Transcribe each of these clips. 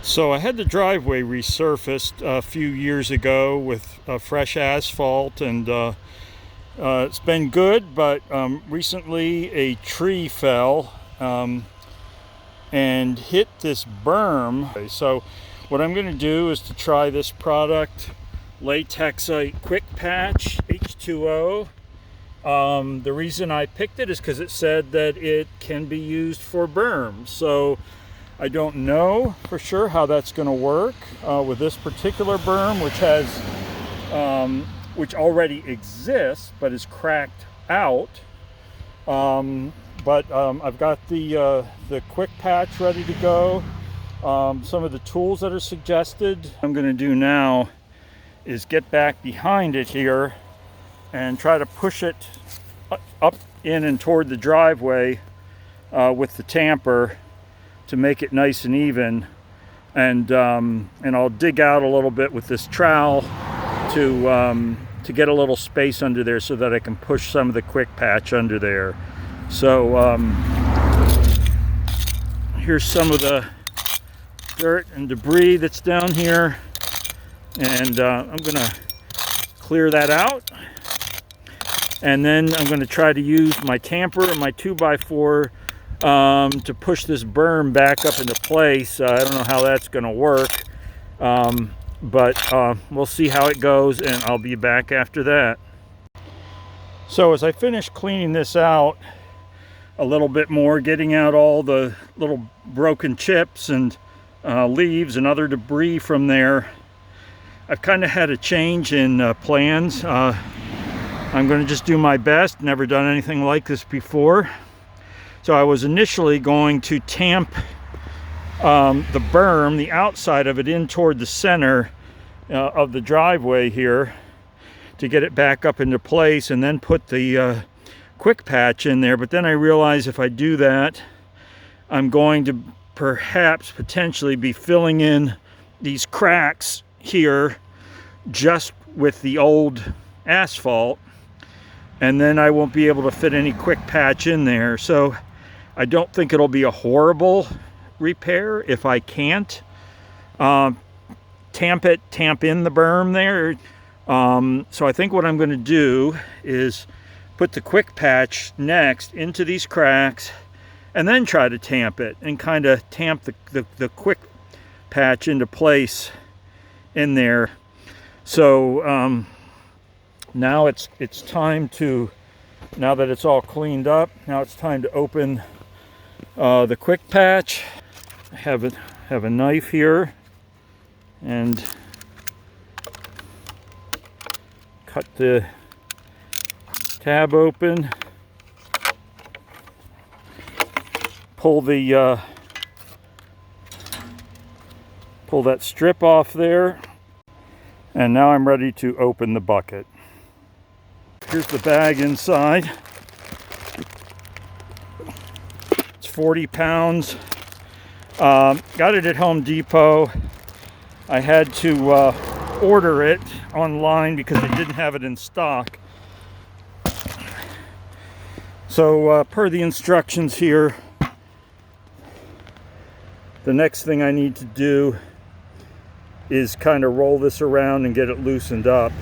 So I had the driveway resurfaced a few years ago with fresh asphalt, and it's been good, but recently a tree fell and hit this berm. So what I'm going to do is to try this product, Latex-ite Quick Patch H2O. The reason I picked it is because it said that it can be used for berms. So I don't know for sure how that's going to work with this particular berm, which has, which already exists but is cracked out. I've got the quick patch ready to go. Some of the tools that are suggested. What I'm going to do now is get back behind it here and try to push it up in and toward the driveway with the tamper to make it nice and even, and I'll dig out a little bit with this trowel to get a little space under there so that I can push some of the quick patch under there. So here's some of the dirt and debris that's down here, and I'm gonna clear that out, and then I'm going to try to use my tamper and my 2x4 to push this berm back up into place. I don't know how that's going to work, but we'll see how it goes, and I'll be back after that. So as I finish cleaning this out a little bit more, getting out all the little broken chips and leaves and other debris from there, I've kind of had a change in plans. I'm going to just do my best. Never done anything like this before. So I was initially going to tamp the berm, the outside of it, in toward the center of the driveway here to get it back up into place, and then put the quick patch in there. But then I realized if I do that, I'm going to potentially be filling in these cracks here just with the old asphalt, and then I won't be able to fit any quick patch in there. So I don't think it'll be a horrible repair if I can't tamp in the berm there. So I think what I'm going to do is put the quick patch next into these cracks, and then try to tamp it and kind of tamp the quick patch into place in there. So now it's time to, now that it's all cleaned up, now it's time to open the quick patch. I have a knife here, and cut the tab open, pull that strip off there, and now I'm ready to open the bucket. Here's the bag inside. It's 40 pounds. Got it at Home Depot. I had to order it online because they didn't have it in stock. So per the instructions here, the next thing I need to do is kind of roll this around and get it loosened up.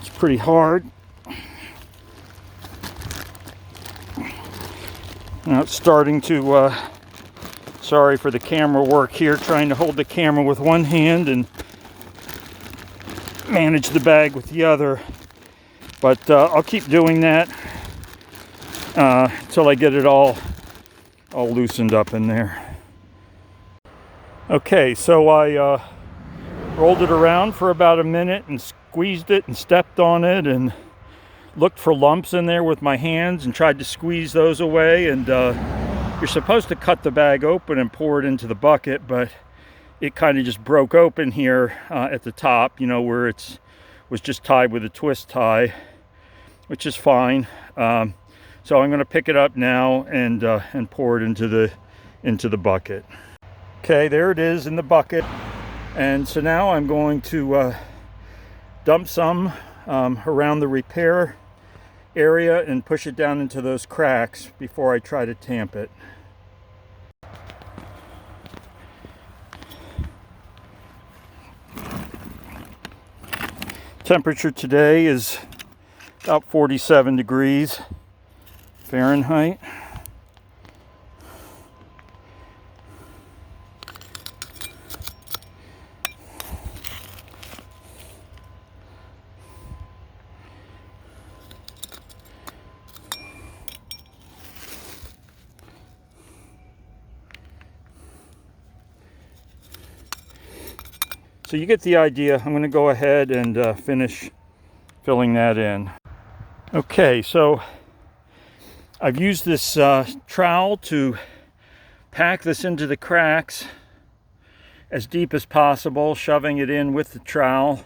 It's pretty hard. Now it's starting to, sorry for the camera work here, trying to hold the camera with one hand and manage the bag with the other. But I'll keep doing that until I get it all loosened up in there. Okay, so I rolled it around for about a minute and squeezed it and stepped on it and looked for lumps in there with my hands and tried to squeeze those away. And you're supposed to cut the bag open and pour it into the bucket, but it kind of just broke open here at the top, you know, where it was just tied with a twist tie, which is fine. So I'm going to pick it up now and pour it into the bucket. Okay, there it is in the bucket. And so now I'm going to dump some around the repair area and push it down into those cracks before I try to tamp it. Temperature today is about 47 degrees Fahrenheit. So you get the idea. I'm going to go ahead and finish filling that in. Okay, so I've used this trowel to pack this into the cracks as deep as possible, shoving it in with the trowel.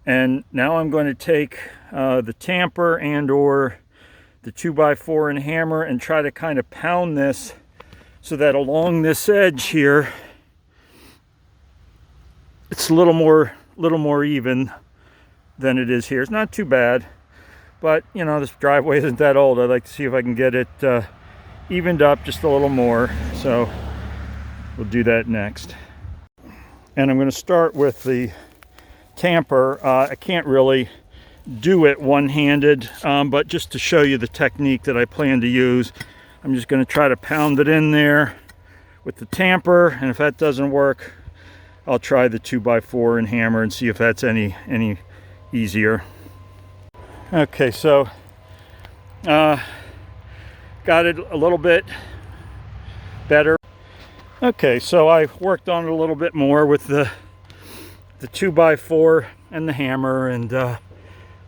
And now I'm going to take the tamper and or the 2x4 and hammer and try to kind of pound this so that along this edge here it's a little more even than it is here. It's not too bad, but you know, this driveway isn't that old. I'd like to see if I can get it evened up just a little more. So we'll do that next. And I'm going to start with the tamper. I can't really do it one-handed, but just to show you the technique that I plan to use, I'm just going to try to pound it in there with the tamper, and if that doesn't work, I'll try the 2x4 and hammer and see if that's any easier. Okay, so got it a little bit better. Okay, so I worked on it a little bit more with the 2x4 and the hammer, and I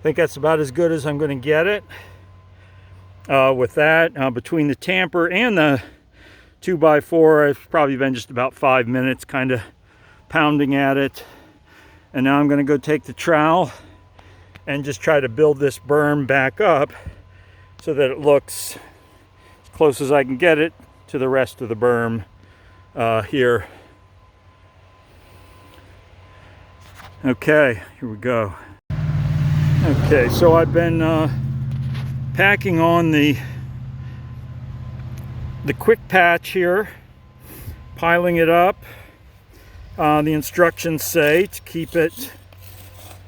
think that's about as good as I'm going to get it with that. Between the tamper and the 2x4, I've probably been just about 5 minutes kind of pounding at it. And now I'm going to go take the trowel and just try to build this berm back up so that it looks as close as I can get it to the rest of the berm here. Okay, here we go. Okay, so I've been packing on the quick patch here, piling it up. The instructions say to keep it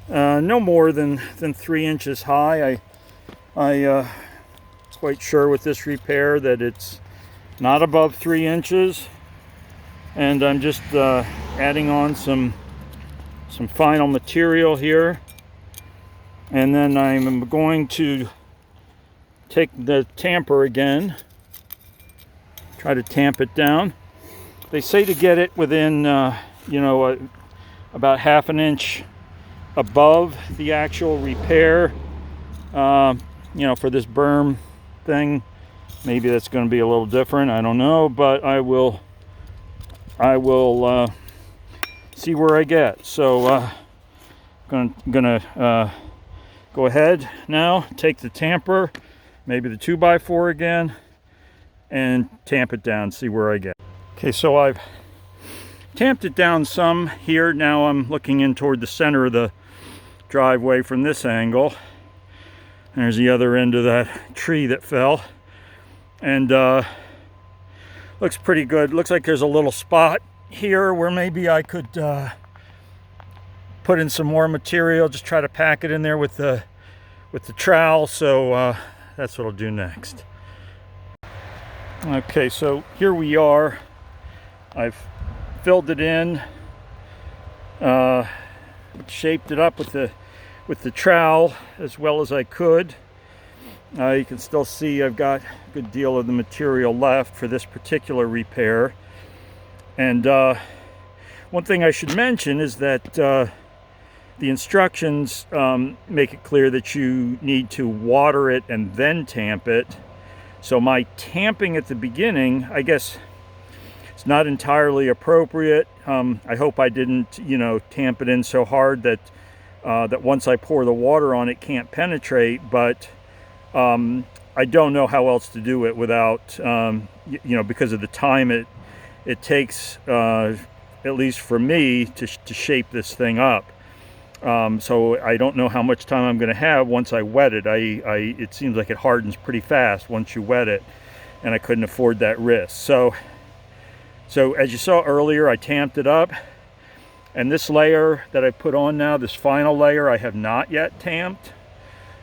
no more than 3 inches high. I quite sure with this repair that it's not above 3 inches, and I'm just adding on some final material here, and then I'm going to take the tamper again, try to tamp it down. They say to get it within you know, about 1/2 inch above the actual repair. You know, for this berm thing, maybe that's going to be a little different, I don't know, but I will see where I get. So gonna go ahead now, take the tamper, maybe the 2x4 again, and tamp it down, see where I get. Okay, so I've tamped it down some here. Now I'm looking in toward the center of the driveway from this angle. There's the other end of that tree that fell, and looks pretty good. Looks like there's a little spot here where maybe I could put in some more material, just try to pack it in there with the trowel. So that's what I'll do next. Okay, so here we are. I've filled it in, shaped it up with the trowel as well as I could. You can still see I've got a good deal of the material left for this particular repair. And one thing I should mention is that the instructions make it clear that you need to water it and then tamp it. So my tamping at the beginning, I guess, it's not entirely appropriate. I hope I didn't, you know, tamp it in so hard that that once I pour the water on it can't penetrate, but I don't know how else to do it without, you know, because of the time it takes, at least for me, to shape this thing up. So I don't know how much time I'm going to have once I wet it. It seems like it hardens pretty fast once you wet it, and I couldn't afford that risk. So as you saw earlier, I tamped it up, and this layer that I put on now, this final layer, I have not yet tamped.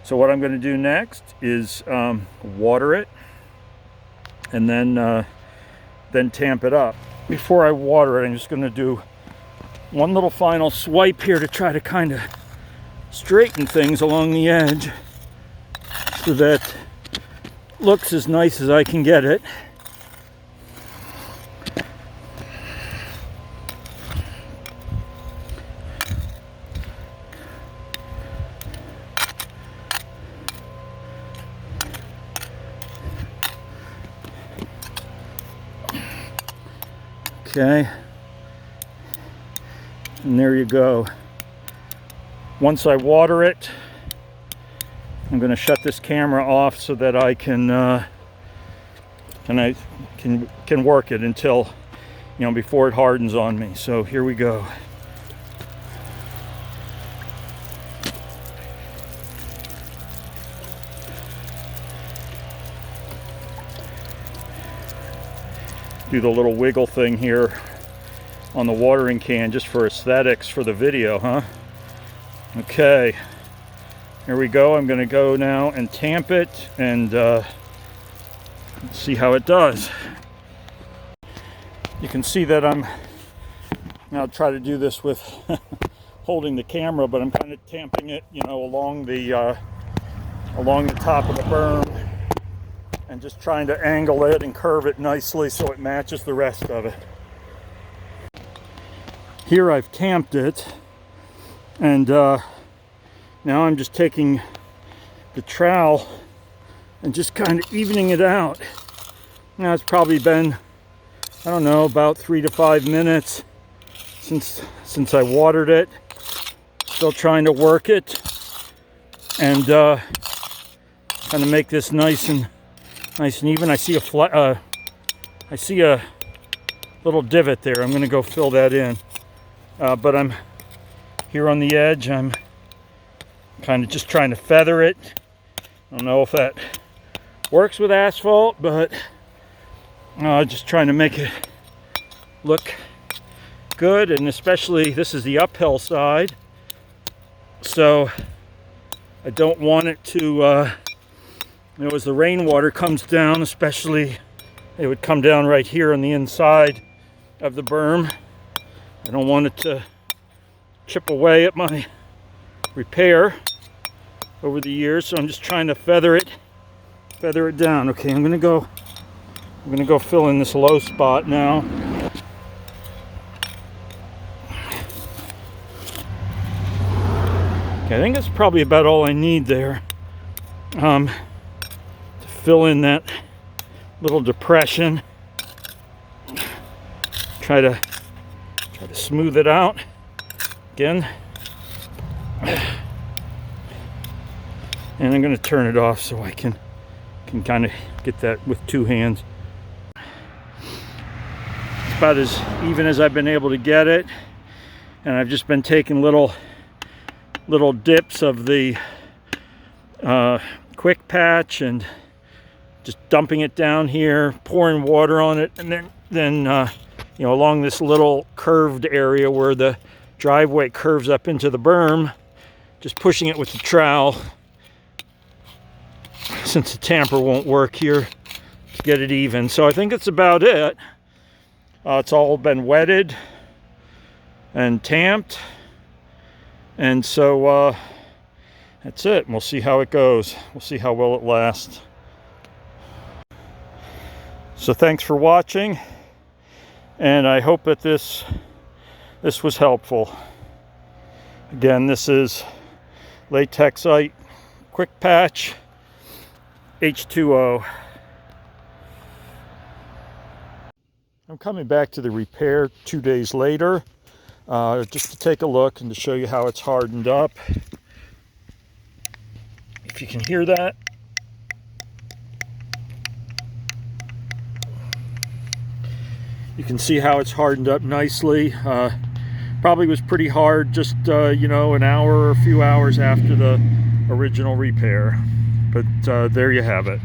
So what I'm going to do next is water it, and then tamp it up. Before I water it, I'm just going to do one little final swipe here to try to kind of straighten things along the edge so that it looks as nice as I can get it. Okay. And there you go. Once I water it, I'm going to shut this camera off so that I can work it until, before it hardens on me. So here we go. Do the little wiggle thing here on the watering can just for aesthetics for the video, huh? Okay, here we go. I'm going to go now and tamp it and see how it does. You can see that I'll try to do this with holding the camera, but I'm kind of tamping it, along the top of the berm, and just trying to angle it and curve it nicely so it matches the rest of it. Here I've tamped it, and now I'm just taking the trowel and just kind of evening it out. Now it's probably been, I don't know, about 3 to 5 minutes since I watered it. Still trying to work it and kind of make this nice and even. I see a little divot there. I'm going to go fill that in. But I'm here on the edge. I'm kind of just trying to feather it. I don't know if that works with asphalt, but just trying to make it look good. And especially, this is the uphill side, so I don't want it to, as the rainwater comes down, especially, it would come down right here on the inside of the berm. I don't want it to chip away at my repair over the years, so I'm just trying to feather it down. Okay, I'm gonna go fill in this low spot now. Okay, I think that's probably about all I need there to fill in that little depression. Try to smooth it out again, and I'm going to turn it off so I can kind of get that with 2 hands. It's about as even as I've been able to get it, and I've just been taking little dips of the quick patch and just dumping it down here, pouring water on it, and then along this little curved area where the driveway curves up into the berm, just pushing it with the trowel, since the tamper won't work here, to get it even. So I think that's about it. It's all been wetted and tamped, and so that's it. We'll see how it goes. We'll see how well it lasts. So thanks for watching, and I hope that this was helpful. Again, this is Latex-ite Quick Patch H2O. I'm coming back to the repair 2 days later, just to take a look and to show you how it's hardened up. If you can hear that. You can see how it's hardened up nicely. Probably was pretty hard, just you know, an hour or a few hours after the original repair. But there you have it.